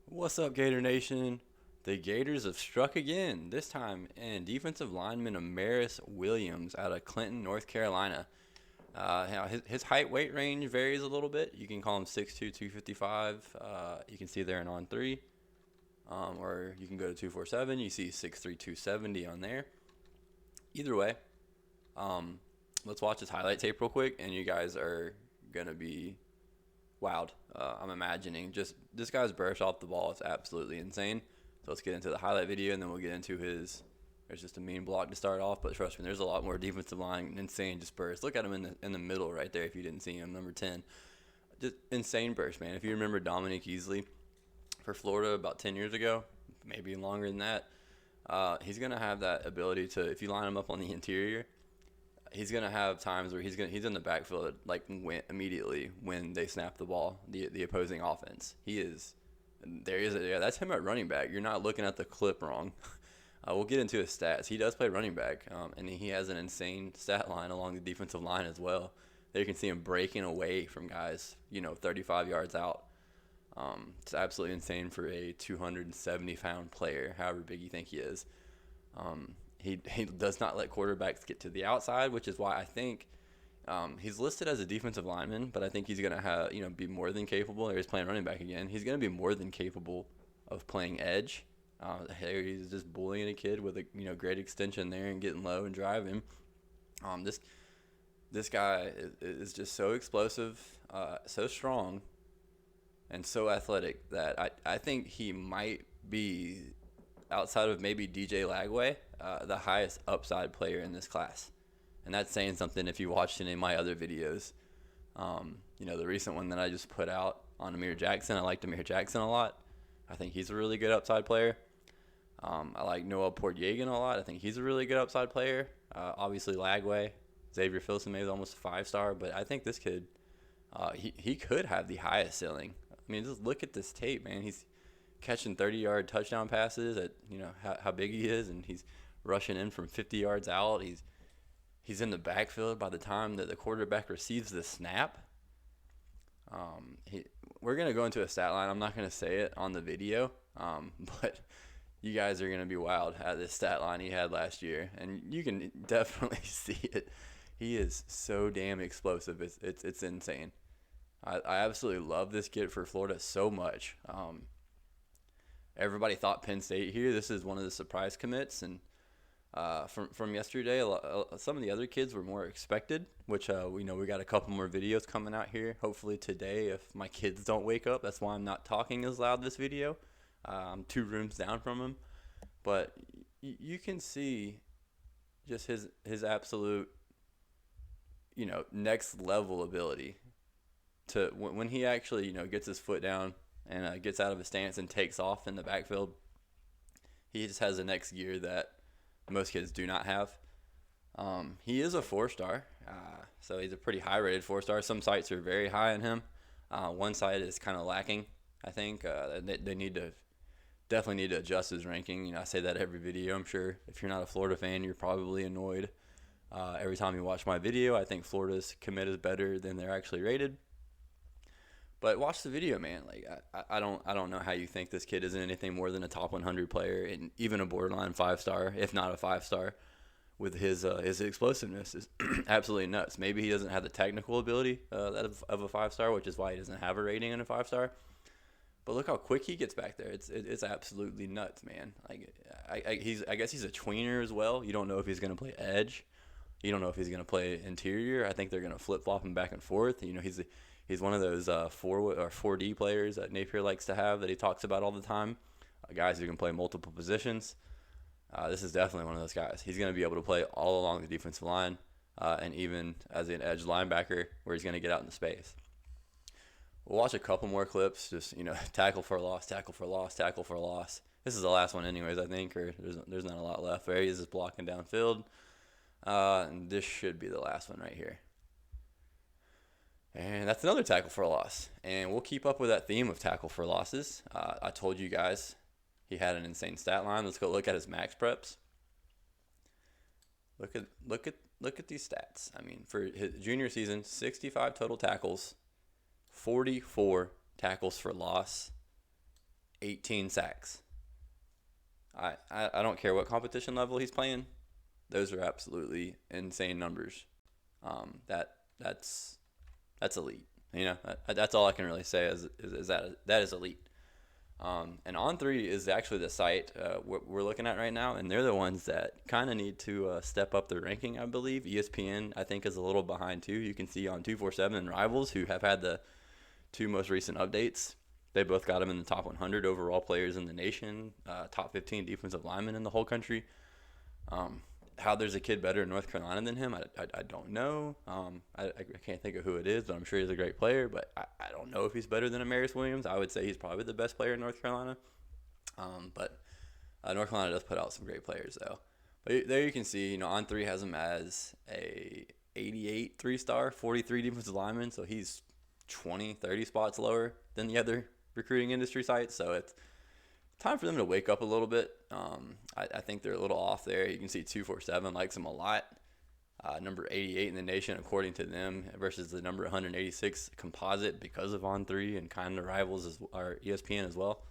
What's up, Gator Nation? The Gators have struck again, this time in defensive lineman Amaris Williams out of Clinton, North Carolina. His height weight range varies a little bit. You can call him 6'2", 255. You can see there in on three. Or you can go to 247. You see 6'3", 270 on there. Either way, um, let's watch his highlight tape real quick, and you guys are going to be wowed. I'm imagining just this guy's burst off the ball is absolutely insane. So let's get into the highlight video, and then we'll get into his. There's just a mean block to start off, but trust me, there's a lot more defensive line insane just burst. Look at him in the middle right there. If you didn't see him, number 10, just insane burst, man. If you remember Dominique Easley for Florida about 10 years ago, maybe longer than that, he's gonna have that ability to, if you line him up on the interior, he's gonna have times where he's in the backfield like immediately when they snap the ball, the opposing offense. He is there. Yeah, that's him at running back. You're not looking at the clip wrong. We'll get into his stats. He does play running back, and he has an insane stat line along the defensive line as well. There you can see him breaking away from guys, 35 yards out. It's absolutely insane for a 270-pound player, however big you think he is. He does not let quarterbacks get to the outside, which is why I think he's listed as a defensive lineman, but I think he's gonna have be more than capable. He's playing running back again. He's gonna be more than capable of playing edge. He's just bullying a kid with a great extension there and getting low and driving. This guy is just so explosive, so strong, and so athletic that I think he might be, outside of maybe DJ Lagway, the highest upside player in this class. And that's saying something if you watched any of my other videos. The recent one that I just put out on Amir Jackson, I liked Amir Jackson a lot. I think he's a really good upside player. I like Noah Portyegan a lot. I think he's a really good upside player. Obviously Lagway. Xavier Filson maybe almost a 5-star, but I think this kid, he could have the highest ceiling. I mean, just look at this tape, man. He's catching 30-yard touchdown passes at how big he is, and he's rushing in from 50 yards out. He's in the backfield by the time that the quarterback receives the snap. We're gonna go into a stat line. I'm not gonna say it on the video, but you guys are gonna be wild at this stat line he had last year, and you can definitely see it. He is so damn explosive. It's insane. I absolutely love this kid for Florida so much. Everybody thought Penn State here. This is one of the surprise commits, and from yesterday, some of the other kids were more expected. Which we got a couple more videos coming out here. Hopefully today, if my kids don't wake up, that's why I'm not talking as loud this video. I'm 2 rooms down from him, but you can see just his absolute next level ability to when he actually gets his foot down and gets out of his stance and takes off in the backfield. He just has a next gear that most kids do not have. He is a 4-star, so he's a pretty high-rated 4-star. Some sites are very high on him. One site is kind of lacking, I think. They definitely need to adjust his ranking. I say that every video. I'm sure if you're not a Florida fan, you're probably annoyed. Every time you watch my video, I think Florida's commit is better than they're actually rated. But watch the video, man. Like I don't know how you think this kid isn't anything more than a top 100 player and even a borderline 5-star, if not a 5-star, with his explosiveness is absolutely nuts. Maybe he doesn't have the technical ability of a 5-star, which is why he doesn't have a rating in a 5-star. But look how quick he gets back there. It's absolutely nuts, man. Like I guess he's a tweener as well. You don't know if he's gonna play edge. You don't know if he's gonna play interior. I think they're gonna flip flop him back and forth. He's one of those 4D players that Napier likes to have that he talks about all the time. Guys who can play multiple positions. This is definitely one of those guys. He's going to be able to play all along the defensive line and even as an edge linebacker where he's going to get out into space. We'll watch a couple more clips. Just, tackle for a loss, tackle for a loss, tackle for a loss. This is the last one anyways, I think, or there's not a lot left. There he is just blocking downfield. And this should be the last one right here. And that's another tackle for a loss. And we'll keep up with that theme of tackle for losses. I told you guys he had an insane stat line. Let's go look at his max preps. Look at these stats. I mean, for his junior season, 65 total tackles, 44 tackles for loss, 18 sacks. I don't care what competition level he's playing. Those are absolutely insane numbers. That's elite. That's all I can really say is that is elite. And On3 is actually the site we're looking at right now, and they're the ones that kind of need to step up their ranking, I believe. ESPN, I think, is a little behind too. You can see on 247 and Rivals, who have had the two most recent updates. They both got him in the top 100 overall players in the nation, top 15 defensive linemen in the whole country. How there's a kid better in North Carolina than him, I don't know. I can't think of who it is, but I'm sure he's a great player. But I don't know if he's better than Amaris Williams. I would say he's probably the best player in North Carolina. But North Carolina does put out some great players, though. But there you can see, On3 has him as a 88 3-star, 43 defensive lineman. So he's 20, 30 spots lower than the other recruiting industry sites. So it's time for them to wake up a little bit. I think they're a little off there. You can see 247 likes him a lot. Number 88 in the nation, according to them, versus the number 186 composite because of On3 and kind of Rivals or ESPN as well.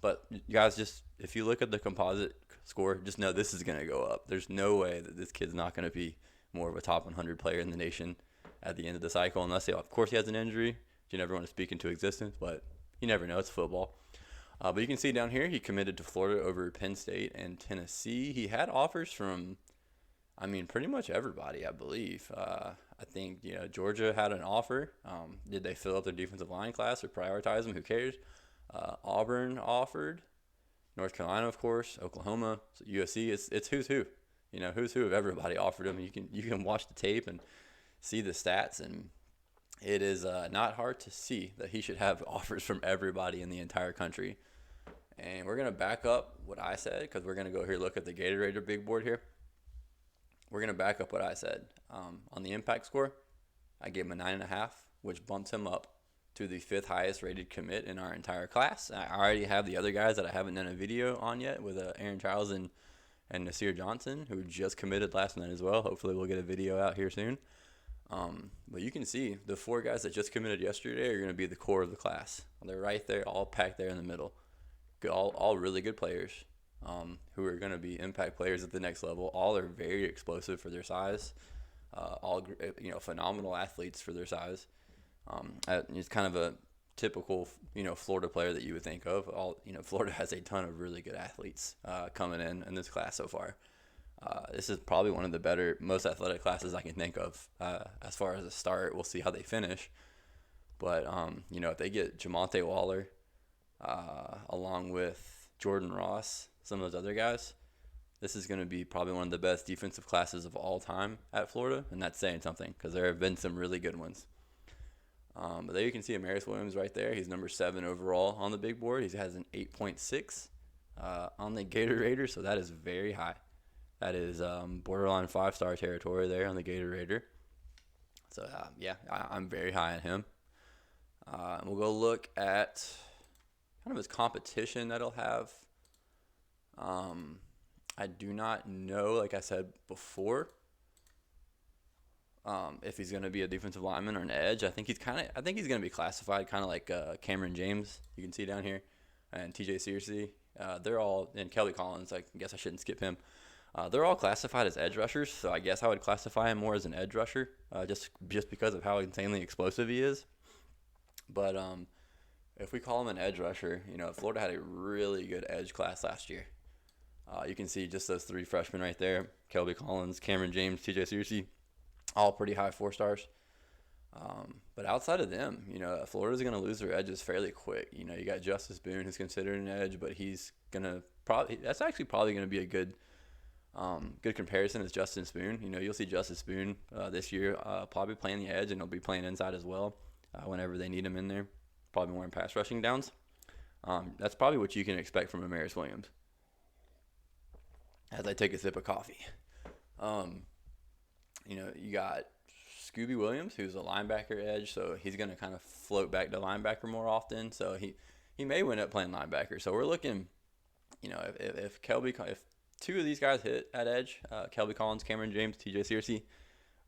But you guys, just if you look at the composite score, just know this is going to go up. There's no way that this kid's not going to be more of a top 100 player in the nation at the end of the cycle, unless of course he has an injury. You never want to speak into existence, but you never know. It's football. But you can see down here, he committed to Florida over Penn State and Tennessee. He had offers from, pretty much everybody, I believe. I think, Georgia had an offer. Did they fill up their defensive line class or prioritize them? Who cares? Auburn offered. North Carolina, of course. Oklahoma. So USC. It's who's who. Who's who of everybody offered him. You can watch the tape and see the stats, and it is not hard to see that he should have offers from everybody in the entire country. And we're going to back up what I said, because we're going to go here look at the Gatorade big board here. We're going to back up what I said. On the impact score, I gave him a 9.5, which bumps him up to the 5th highest rated commit in our entire class. I already have the other guys that I haven't done a video on yet with Aaron Childs and Nasir Johnson, who just committed last night as well. Hopefully we'll get a video out here soon. But you can see the 4 guys that just committed yesterday are going to be the core of the class. They're right there, all packed there in the middle. All really good players who are going to be impact players at the next level. All are very explosive for their size. All phenomenal athletes for their size. It's kind of a typical Florida player that you would think of. Florida has a ton of really good athletes coming in this class so far. This is probably one of the better, most athletic classes I can think of as far as a start. We'll see how they finish. But, if they get Jamonte Waller along with Jordan Ross, some of those other guys, this is going to be probably one of the best defensive classes of all time at Florida. And that's saying something, because there have been some really good ones. But there you can see Amaris Williams right there. He's number 7 overall on the big board. He has an 8.6 on the Gatorade, so that is very high. That is borderline 5-star territory there on the Gatorade. So, I'm very high on him. And we'll go look at kind of his competition that he'll have. I do not know, like I said before, if he's going to be a defensive lineman or an edge. I think he's going to be classified kind of like Cameron James, you can see down here, and TJ Searcy. They're all, and Kelby Collins, I guess I shouldn't skip him. They're all classified as edge rushers, so I guess I would classify him more as an edge rusher, just because of how insanely explosive he is. But if we call him an edge rusher, Florida had a really good edge class last year. You can see just those 3 freshmen right there, Kelby Collins, Cameron James, TJ Searcy, all pretty high 4-stars. But outside of them, Florida's going to lose their edges fairly quick. You got Justice Boone, who's considered an edge, but he's going to probably going to be a good comparison is Justin Spoon. You'll see Justice Spoon this year probably playing the edge, and he'll be playing inside as well whenever they need him in there, probably more in pass rushing downs. That's probably what you can expect from Amaris Williams. As I take a sip of coffee. You got Scooby Williams, who's a linebacker edge, so he's going to kind of float back to linebacker more often. So he may end up playing linebacker. So we're looking, if 2 of these guys hit at edge, Kelby Collins, Cameron James, TJ Searcy,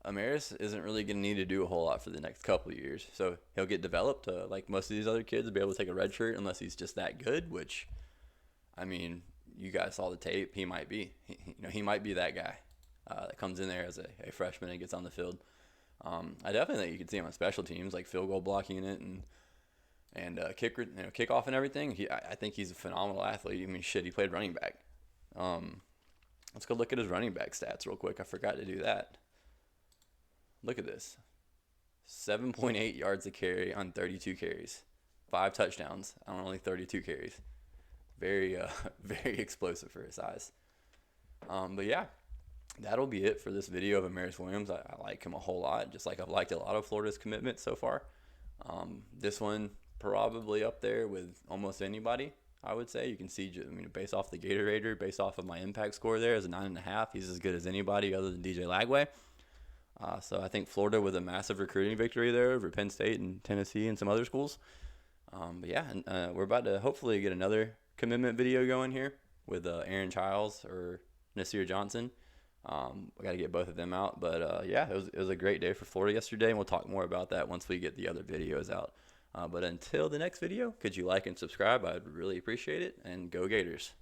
Amaris isn't really going to need to do a whole lot for the next couple of years. So he'll get developed like most of these other kids, be able to take a red shirt unless he's just that good, which, I mean, you guys saw the tape. He might be. He might be that guy that comes in there as a freshman and gets on the field. I definitely think you could see him on special teams, like field goal blocking in it and kickoff and everything. I think he's a phenomenal athlete. I mean, shit, he played running back. Let's go look at his running back stats real quick. I forgot to do that. Look at this. 7.8 yards a carry on 32 carries. 5 touchdowns on only 32 carries. Very, very explosive for his size. But yeah, that'll be it for this video of Amaris Williams. I like him a whole lot, just like I've liked a lot of Florida's commitments so far. This one probably up there with almost anybody, I would say. You can see, based off the Gatorade, based off of my impact score there, is a 9.5. He's as good as anybody other than DJ Lagway. So I think Florida with a massive recruiting victory there over Penn State and Tennessee and some other schools. But yeah, we're about to hopefully get another commitment video going here with Aaron Childs or Nasir Johnson. We got to get both of them out. But yeah, it was a great day for Florida yesterday, and we'll talk more about that once we get the other videos out. But until the next video, could you like and subscribe? I'd really appreciate it. And go Gators.